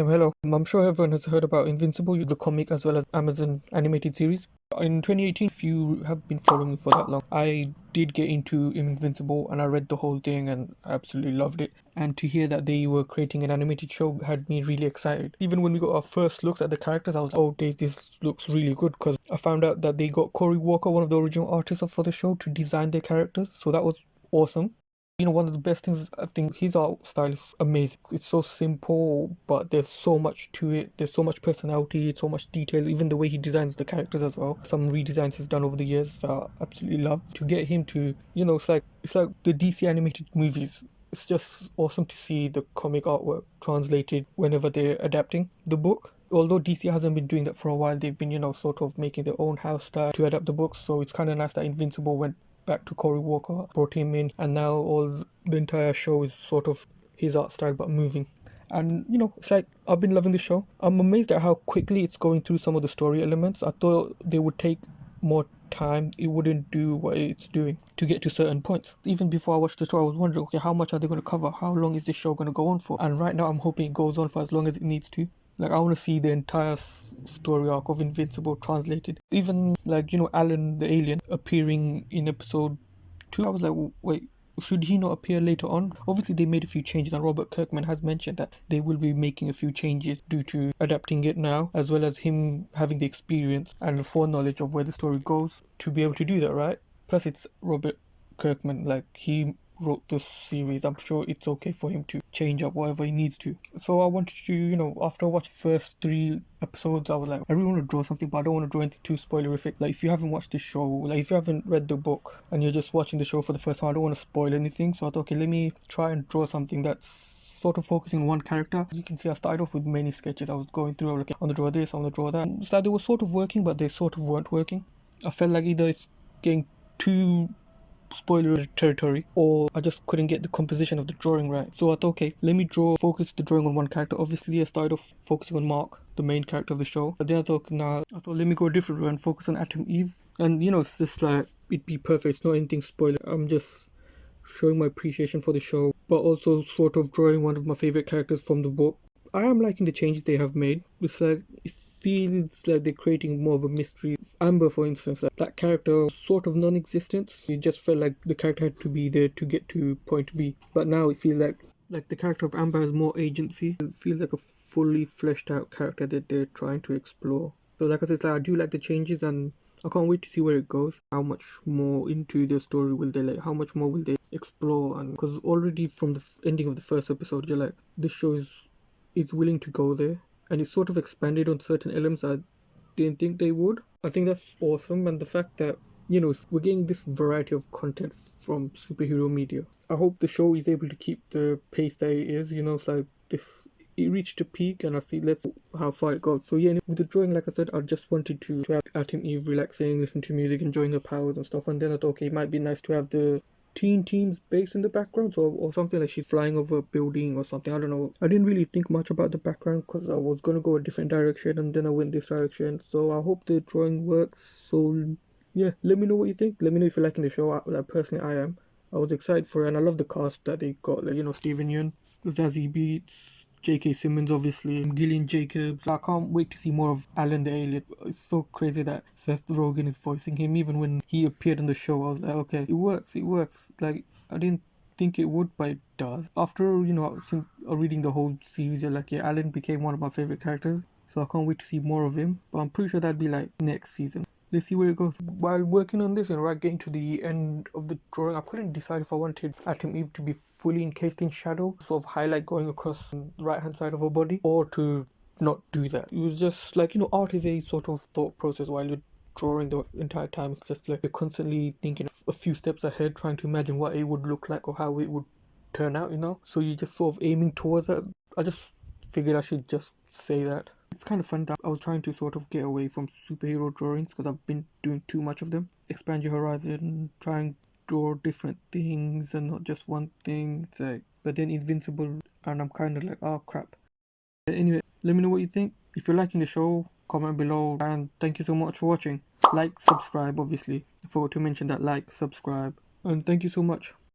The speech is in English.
Hello, I'm sure everyone has heard about Invincible, the comic as well as Amazon animated series. In 2018, if you have been following me for that long, I did get into Invincible and I read the whole thing and I absolutely loved it. And to hear that they were creating an animated show had me really excited. Even when we got our first looks at the characters, I was like, oh, this looks really good, because I found out that they got Cory Walker, one of the original artists for the show, to design their characters. So that was awesome. One of the best things, I think his art style is amazing. It's so simple, but there's so much to it. There's so much personality, so much detail, even the way he designs the characters as well. Some redesigns he's done over the years that I absolutely love. To get him to, it's like the DC animated movies. It's just awesome to see the comic artwork translated whenever they're adapting the book. Although DC hasn't been doing that for a while, they've been, sort of making their own house style to adapt the books. So it's kind of nice that Invincible went back to Cory Walker, brought him in, and now the entire show is sort of his art style but moving. And it's like, I've been loving the show. I'm amazed at how quickly it's going through some of the story elements. I thought they would take more time, it wouldn't do what it's doing to get to certain points. Even before I watched the show, I was wondering, okay, how much are they going to cover? How long is this show going to go on for? And right now, I'm hoping it goes on for as long as it needs to. Like, I want to see the entire story arc of Invincible translated. Even, Alan the alien appearing in episode 2. I was like, wait, should he not appear later on? Obviously, they made a few changes, and Robert Kirkman has mentioned that they will be making a few changes due to adapting it now, as well as him having the experience and the foreknowledge of where the story goes to be able to do that, right? Plus, it's Robert Kirkman, like, he wrote the series. I'm sure it's okay for him to change up whatever he needs to. So I wanted to, after I watched the first 3 episodes, I was like, I really want to draw something, but I don't want to draw anything too spoilerific. Like, if you haven't watched this show, like, if you haven't read the book and you're just watching the show for the first time, I don't want to spoil anything. So I thought, okay, let me try and draw something that's sort of focusing on one character. As you can see, I started off with many sketches. I was going through, like, I want to draw this, I want to draw that. It's like they were sort of working, but they sort of weren't working. I felt like either it's getting too spoiler territory, or I just couldn't get the composition of the drawing right. So I thought, okay, let me focus the drawing on one character. Obviously, I started off focusing on Mark, the main character of the show. But then I thought, let me go a different way and focus on Atom Eve. And it's just like, it'd be perfect. It's not anything spoiler. I'm just showing my appreciation for the show, but also sort of drawing one of my favorite characters from the book. I am liking the changes they have made. It's like, it feels like they're creating more of a mystery. Amber, for instance, like, that character sort of non-existent. It just felt like the character had to be there to get to point B. But now it feels like the character of Amber has more agency. It feels like a fully fleshed out character that they're trying to explore. So like I said, I do like the changes, and I can't wait to see where it goes. How much more into the story will they, how much more will they explore? And because already from the ending of the first episode, you're like, this show is willing to go there, and it's sort of expanded on certain elements I didn't think they would. I think that's awesome, and the fact that we're getting this variety of content from superhero media. I hope the show is able to keep the pace that it is. It's like this. It reached a peak, and let's see how far it goes. So yeah, with the drawing, like I said, I just wanted to have Atom Eve relaxing, listen to music, enjoying her powers and stuff. And then I thought, okay, it might be nice to have the teen team's base in the background, or something like she's flying over a building or something. I don't know. I didn't really think much about the background because I was going to go a different direction, and then I went this direction. So I hope the drawing works. So yeah, let me know what you think. Let me know if you're liking the show. Like, personally, I am. I was excited for it, and I love the cast that they got. Like, Steven Yeun, Zazie Beetz, J.K. Simmons, obviously, Gillian Jacobs. I can't wait to see more of Alan the Alien. It's so crazy that Seth Rogen is voicing him. Even when he appeared on the show, I was like, okay, it works. Like, I didn't think it would, but it does. After, reading the whole series, you're like, yeah, Alan became one of my favorite characters. So I can't wait to see more of him. But I'm pretty sure that'd be like next season. Let's see where it goes. While working on this and getting to the end of the drawing, I couldn't decide if I wanted Atom Eve to be fully encased in shadow, sort of highlight going across the right hand side of her body, or to not do that. It was just like, art is a sort of thought process while you're drawing the entire time. It's just like you're constantly thinking a few steps ahead, trying to imagine what it would look like or how it would turn out, So you're just sort of aiming towards it. I just figured I should just say that. It's kind of fun that I was trying to sort of get away from superhero drawings because I've been doing too much of them. Expand your horizon, try and draw different things and not just one thing. It's like, but then Invincible, and I'm kind of like, oh crap. Anyway, let me know what you think. If you're liking the show, comment below, and thank you so much for watching. Like, subscribe, obviously. I forgot to mention that, like, subscribe, and thank you so much.